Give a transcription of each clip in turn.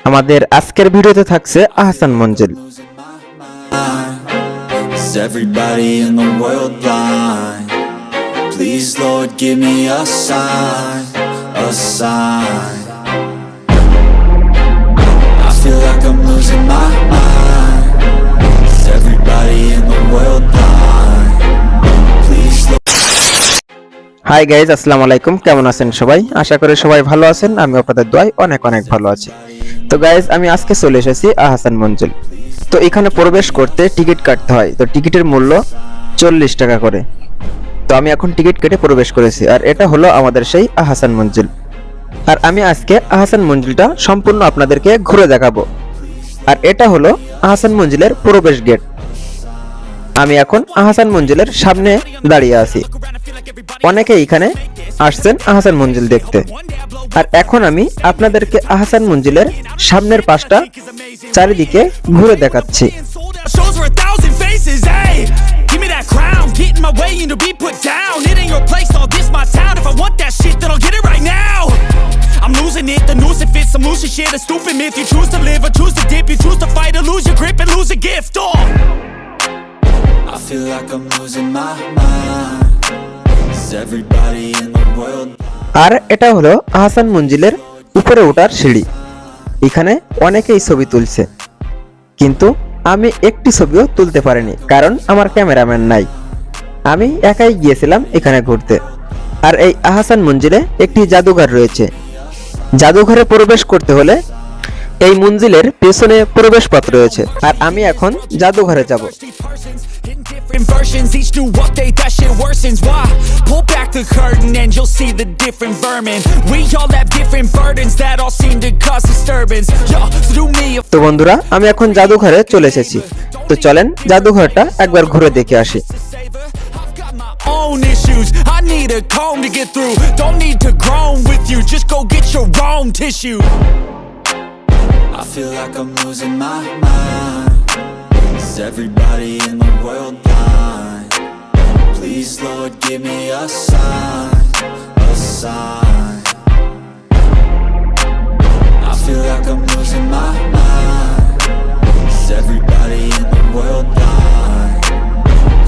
আমাদের আজকের ভিডিওতে থাকছে Ahsan Manzil. Is everybody in the world blind? Please, Lord, give me a sign, a sign. I feel like I'm losing my mind. Is everybody in the world blind? Please, Lord. Hi guys, আসসালামু আলাইকুম। কেমন আছেন সবাই? আশা করি সবাই ভালো আছেন। আমি আপনাদের দোয়ায় অনেক অনেক ভালো আছি। তো গাইজ, আমি আজকে চলে এসেছি আহসান মঞ্জিল। তো এখানে প্রবেশ করতে টিকিট কাটতে হয়। তো টিকিটের মূল্য 40 টাকা করে। তো আমি এখন টিকিট কেটে প্রবেশ করেছি। আর এটা হলো আমাদের সেই আহসান মঞ্জিল। আর আমি আজকে আহসান মঞ্জিলটা সম্পূর্ণ আপনাদেরকে ঘুরে দেখাবো। আর এটা হলো আহসান মঞ্জিলের প্রবেশ গেট। আমি এখন আহসান মঞ্জিলের সামনে দাঁড়িয়ে আছি। অনেকে এখানে আসছেন আহসান মঞ্জিল দেখতে। আর এখন আমি আপনাদেরকে আহসান মঞ্জিলের সামনের পাশটা চারিদিকে ঘুরে দেখাচ্ছি। I'm losing it, the noose it fits, some losing shit, a stupid myth. You choose to live or choose to dip, you choose to fight or lose your grip and lose a gift. I feel like I'm losing my mind. Is everybody in the world? আর এটা হলো আহসান মঞ্জিলের উপরে ওঠার সিঁড়ি। এখানে অনেকেই ছবি তুলছে, কিন্তু আমি একটি ছবিও তুলতে পারিনি, কারণ আমার ক্যামেরাম্যান নাই। আমি একাই গিয়েছিলাম এখানে ঘুরতে। আর এই আহসান মঞ্জিলে একটি জাদুঘর রয়েছে। জাদুঘরে প্রবেশ করতে হলে এই মঞ্জিলের পেছনে প্রবেশ পথ রয়েছে। আর আমি এখন জাদুঘরে যাব। Different versions, each new update, that shit worsens. Why? Pull back the curtain and you'll see the different vermin. We all have different burdens that all seem to cause disturbance. Yo, so do me a তো বন্ধুরা, আমি এখন জাদুঘরে চলে এসেছি। তো চলেন জাদুঘরটা একবার ঘুরে দেখে আসি। own issues. I need a comb to get through. Don't need to groan with you. Just go get your own tissue. I feel like I'm losing my mind. Is everybody in the world blind? Please, Lord, give me a sign, a sign. I feel like I'm losing my mind. Is everybody in the world blind?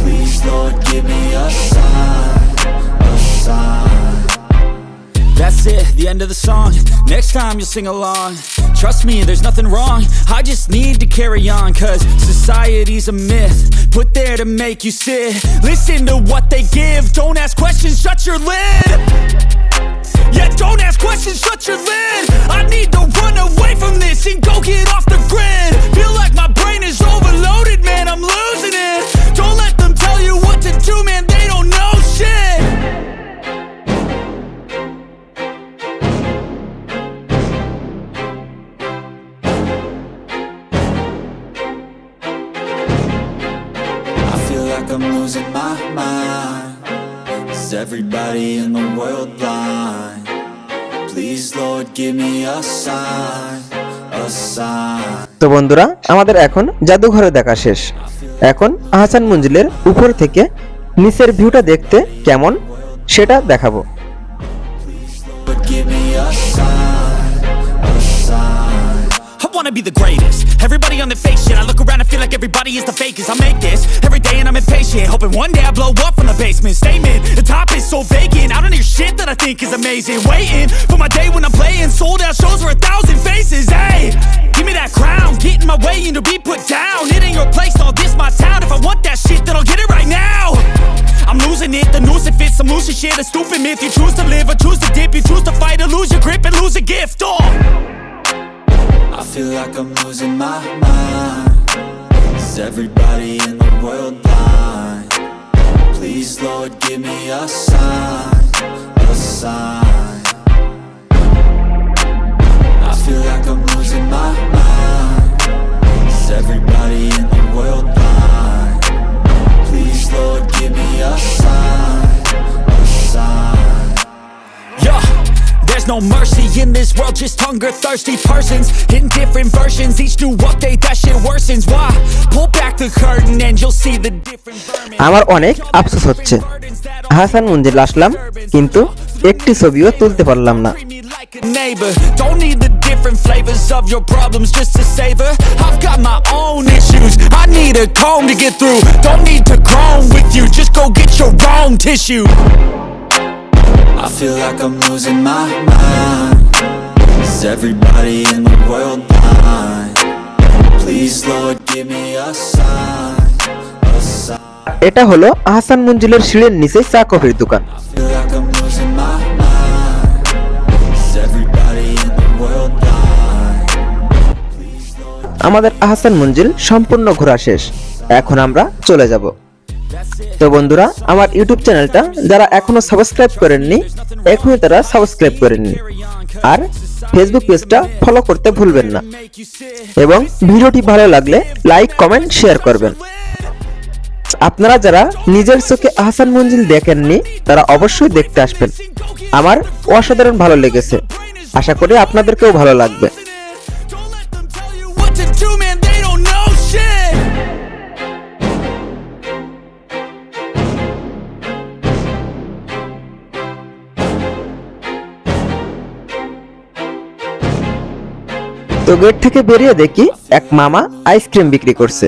Please, Lord, give me a sign, a sign. That's it, the end of the song. Next time you'll sing along. Trust me, there's nothing wrong. I just need to carry on, cause society's a myth put there to make you sit. Listen to what they give. Don't ask questions, shut your lid. Yeah, don't ask questions, shut your lid. I need to run away from this and go get off the grid. Feel like my brain is overloaded, man, I'm losing it. Don't let them tell you what to do, man, they don't know shit. I feel like I'm losing my mind. Is everybody in the world blind? Please, Lord, give me a sign, a sign. তো বন্ধুরা, আমাদের এখন জাদুঘরে দেখা শেষ। এখন আহসান মঞ্জিলের উপর থেকে নিচের ভিউটা দেখতে কেমন সেটা দেখাবো। Lord, give me a sign, a sign. I wanna be the greatest. Everybody on the fake shit. I look around and feel like everybody is the fakest. I make this every day and I'm impatient, hoping one day I blow up from the basement. Statement, the top is so vacant. I don't hear shit that I think is amazing. Waiting for my day when I'm playing sold out shows for 1,000 faces. Hey, give me that crown, get in my way and to be put down. It ain't your place, all this my town. If I want that shit, then I'll get it right now. I'm losing it, the noose it fits, some losing shit, a stupid myth. You choose to live or choose to dip, you choose to fight or lose your grip and lose a gift. I feel like I'm losing my mind. Is everybody in the world blind? Please, Lord, give me a sign, a sign. I feel like I'm losing my mind. Is everybody in the world blind? Please, Lord, give me a sign, a sign. Yeah, there's no mercy in this world, just hunger-thirsty persons in different versions. Each new update, that shit worsens. Why? Pull back the curtain and you'll see the different vermin. আমার অনেক আফসোস হচ্ছে, আহসান মঞ্জিল আসলাম কিন্তু একটি ছবিও তুলতে পারলাম না। Treat me like a neighbor. Don't need the different flavors of your problems just to savor. I've got my own issues. I need a comb to get through. Don't need to groan with you. Just go get your own tissue. I feel like I'm losing my mind. Is everybody in the world blind? Please Lord give me a sign, a sign. এটা হলো আহসান মঞ্জিলের সিঁড়ির নিচে চা কফির দোকান। I feel like I'm losing my mind. Is everybody in the world blind? Please Lord. আমাদের আহসান মঞ্জিল সম্পূর্ণ ঘোরা শেষ, এখন আমরা চলে যাব। তো বন্ধুরা, আমার ইউটিউব চ্যানেলটা যারা এখনো সাবস্ক্রাইব করেননি, এখনই তারা সাবস্ক্রাইব করে নিন, আর ফেসবুক পেজটা ফলো করতে ভুলবেন না, এবং ভিডিওটি ভালো লাগলে লাইক কমেন্ট শেয়ার করবেন। আপনারা যারা নিজের চোখে আহসান মঞ্জিল দেখেননি তারা অবশ্যই দেখতে আসবেন, আমার অসাধারণ ভালো লেগেছে, আশা করি আপনাদেরকেও ভালো লাগবে। Don't let them tell you what to do, man. They don't know shit. তো গেট থেকে বেরিয়ে দেখি এক মামা আইসক্রিম বিক্রি করছে।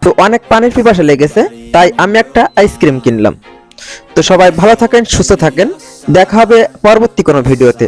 তো অনেক পানির পিপাসা লেগেছে, তাই আমি একটা আইসক্রিম কিনলাম। তো সবাই ভালো থাকেন, সুস্থ থাকেন, দেখা হবে পরবর্তী কোনো ভিডিওতে।